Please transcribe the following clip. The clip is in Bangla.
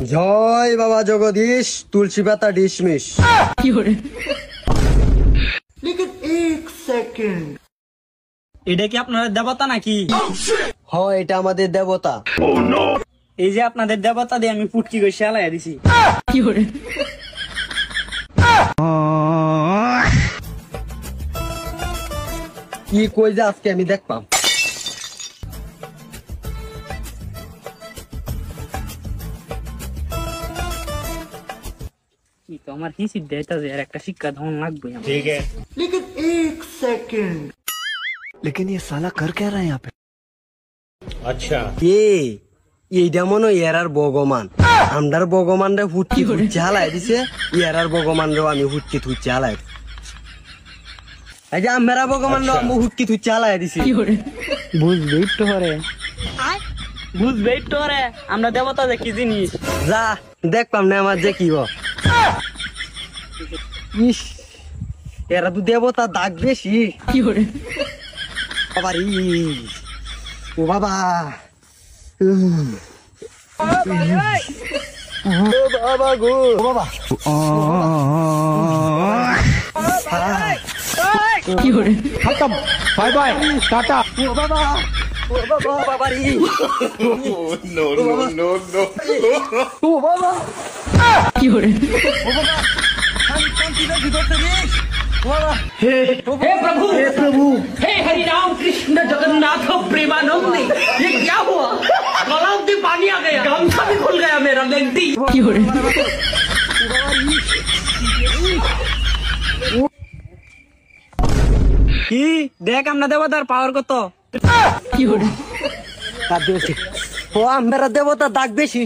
জয় বাবা জগদীশ, তুলসী পাতা ডিসমিস। এটা কি আপনাদের দেবতা নাকি? হ, এটা আমাদের দেবতা। এই যে আপনাদের দেবতা দিয়ে আমি পুটকি করে শেলাই দিছি। কি কই যে আজকে আমি দেখলাম। কি তো আমার হিসি দেয়তা যে আর একটা শিক্ষা ধন লাগবে। ठीक है। लेकिन ये साला कर क्या रहा है यहाँ पे? अच्छा। এইটা মনে হয় এরার ভগবান। আমরার ভগবান রে হুটকি হুটকি হালাই দিছে, এরার ভগবান রে আমি হুটকি থুচ্ছি হালাই। এই যে আমরা ভগবান রে আমি হুটকি থুচ্ছি হালাই দিছি। বুঝবেই তো রে, বুঝবেই তো রে আমরা দেবতা যে কি জিনিস। যা দেখলাম না আমার যে কি ইস, এরা তো দেবতা দাগ বেশি। বাবা রে, ও বাবা, বাবা গো, বাবা खत्म, बाय बाय, टाटा। বাবা, বাবা রে, नो नो नो नो। ও বাবা, हे प्रभु, हे हरि राम कृष्ण जगन्नाथ प्रेमानंद, ये क्या हुआ? गलाव से पानी आ गया, गामछा भी खुल गया मेरा बेटी। কি দেখ আমরা দেবতার পাওয়ার কত। দাগ বেশি। ও আমরা দেবতা দাগ বেশি।